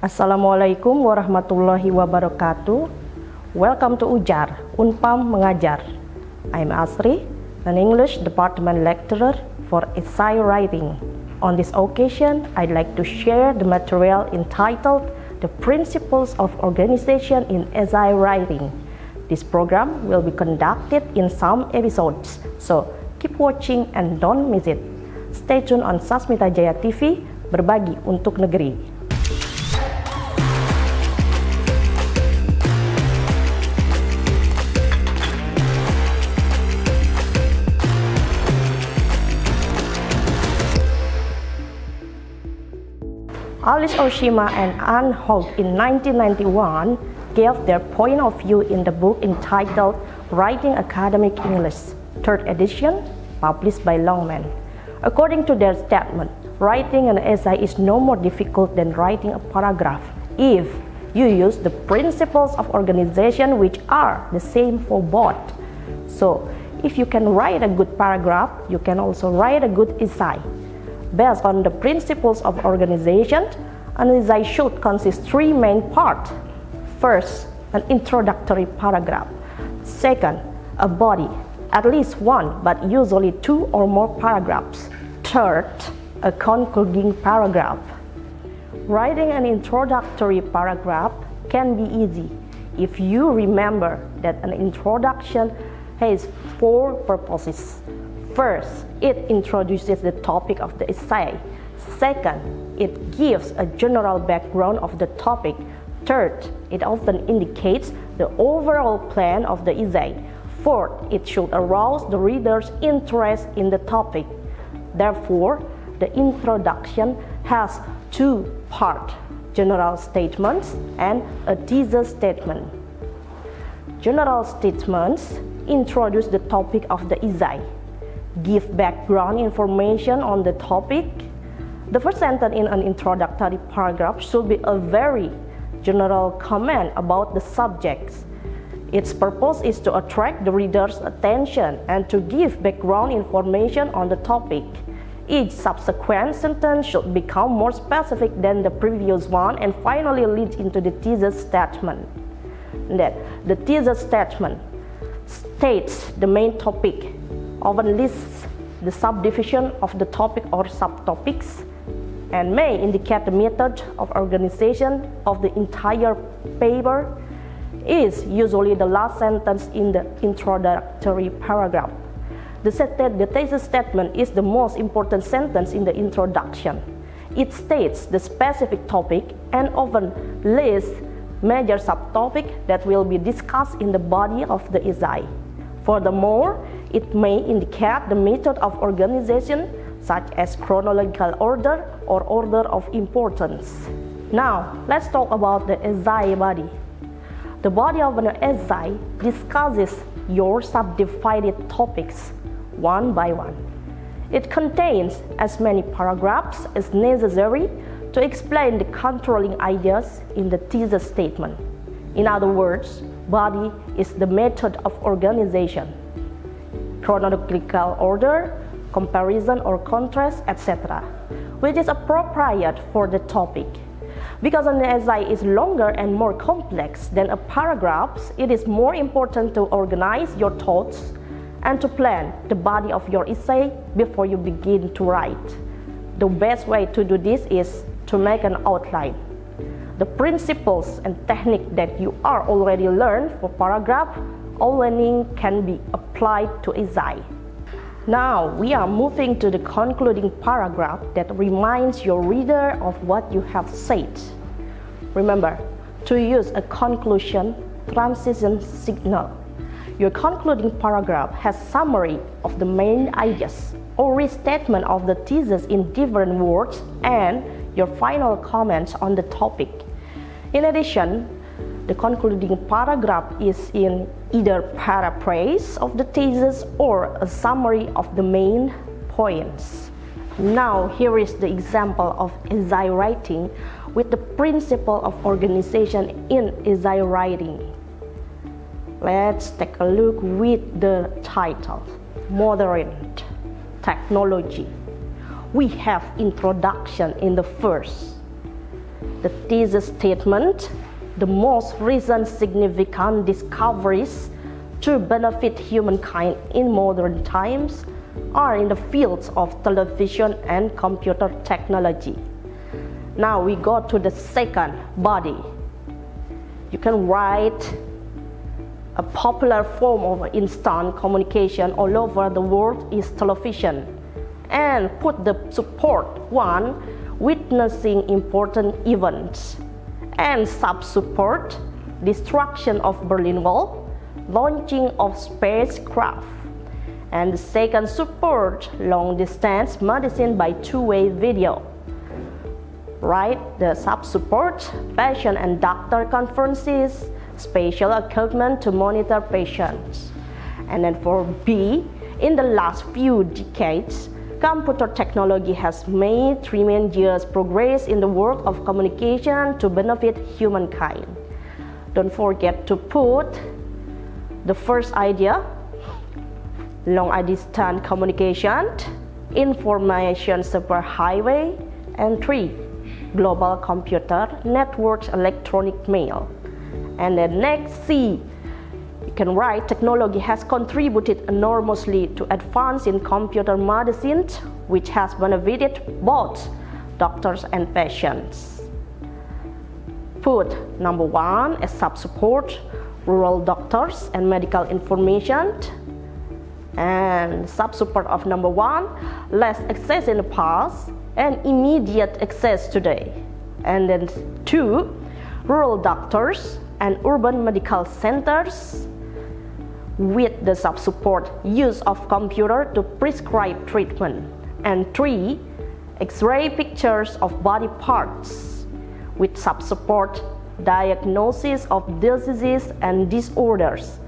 Assalamualaikum warahmatullahi wabarakatuh. Welcome to Ujar, Unpam Mengajar. I'm Asri, an English department lecturer for essay writing. On this occasion, I'd like to share the material entitled The Principles of Organization in Essay Writing. This program will be conducted in some episodes, so keep watching and don't miss it. Stay tuned on Sasmita Jaya TV, berbagi untuk negeri. Alice Oshima and Anne Hogg in 1991 gave their point of view in the book entitled Writing Academic English, 3rd edition, published by Longman. According to their statement, writing an essay is no more difficult than writing a paragraph if you use the principles of organization which are the same for both. So, if you can write a good paragraph, you can also write a good essay. Based on the principles of organization, an essay should consist 3 main parts. First, an introductory paragraph. Second, a body, at least 1 but usually 2 or more paragraphs. Third, a concluding paragraph. Writing an introductory paragraph can be easy if you remember that an introduction has 4 purposes. First, it introduces the topic of the essay. Second, it gives a general background of the topic. Third, it often indicates the overall plan of the essay. Fourth, it should arouse the reader's interest in the topic. Therefore, the introduction has 2 parts, general statements and a thesis statement. General statements introduce the topic of the essay, give background information on the topic. The first sentence in an introductory paragraph should be a very general comment about the subjects. Its purpose is to attract the reader's attention and to give background information on the topic. Each subsequent sentence should become more specific than the previous one and finally lead into the thesis statement. That the thesis statement states the main topic, often lists the subdivision of the topic or subtopics, and may indicate the method of organization of the entire paper. Is usually the last sentence in the introductory paragraph. The thesis statement is the most important sentence in the introduction. It states the specific topic and often lists major subtopics that will be discussed in the body of the essay. Furthermore, it may indicate the method of organization such as chronological order or order of importance. Now, let's talk about the essay body. The body of an essay discusses your subdivided topics one by one. It contains as many paragraphs as necessary to explain the controlling ideas in the thesis statement. In other words, body is the method of organization, chronological order, comparison or contrast, etc., which is appropriate for the topic. Because an essay is longer and more complex than a paragraph, it is more important to organize your thoughts and to plan the body of your essay before you begin to write. The best way to do this is to make an outline. The principles and technique that you are already learned for paragraph outlining can be applied to essay. Now we are moving to the concluding paragraph that reminds your reader of what you have said. Remember to use a conclusion transition signal. Your concluding paragraph has summary of the main ideas or restatement of the thesis in different words and your final comments on the topic. In addition, the concluding paragraph is in either paraphrase of the thesis or a summary of the main points. Now, here is the example of essay writing with the principle of organization in essay writing. Let's take a look with the title, Modern Technology. We have introduction in the first. the thesis statement, the most recent significant discoveries to benefit humankind in modern times are in the fields of television and computer technology. Now we go to the second body. You can write a popular form of instant communication all over the world is television, and put the support one, witnessing important events, and sub-support, destruction of Berlin Wall, launching of spacecraft, and the second support, long-distance medicine by two-way video. Right, the sub-support, patient and doctor conferences, special equipment to monitor patients. And then for B, in the last few decades, computer technology has made tremendous progress in the world of communication to benefit humankind. Don't forget to put the first idea, long-distance communication, information superhighway, and 3, global computer networks, electronic mail. And then next C, you can write technology has contributed enormously to advance in computer medicine, which has benefited both doctors and patients. Put number 1 as sub-support, rural doctors and medical information, and sub-support of number 1, less access in the past and immediate access today. And then 2, rural doctors and urban medical centers with the sub-support use of computer to prescribe treatment. And 3, X-ray pictures of body parts with sub-support diagnosis of diseases and disorders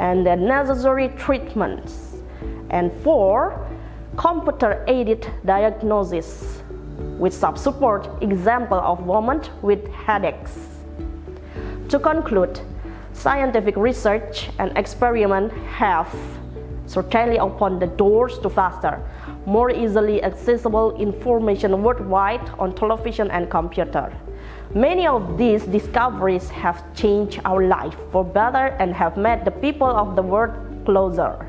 and the necessary treatments. And 4, computer-aided diagnosis with sub-support example of women with headaches. To conclude, scientific research and experiment have certainly opened the doors to faster, more easily accessible information worldwide on television and computer. Many of these discoveries have changed our life for better and have made the people of the world closer.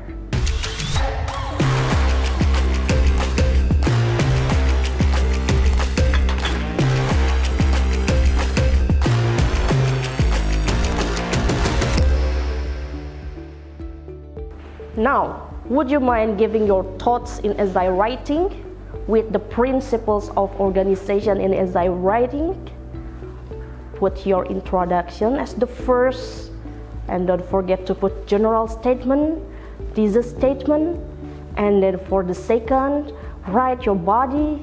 Now, would you mind giving your thoughts in essay writing with the principles of organization in essay writing? Put your introduction as the first, and don't forget to put general statement, thesis statement, and then for the second, write your body,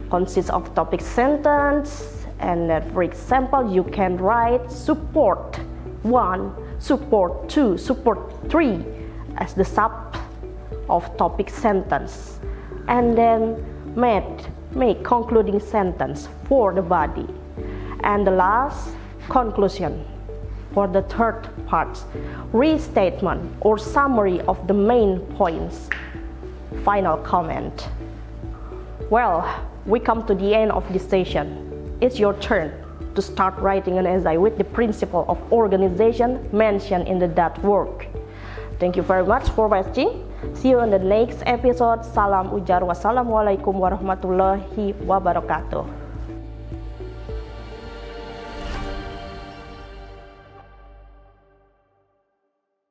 consists of topic sentence, and then for example, you can write support 1, support 2, support 3, as the sub of topic sentence, and then make concluding sentence for the body, and the last conclusion for the third part, restatement or summary of the main points, final comment. Well, we come to the end of this session. It's your turn to start writing an essay with the principle of organization mentioned in that work. Thank you very much for watching. See you in the next episode. Salam Ujar. Wassalamualaikum warahmatullahi wabarakatuh.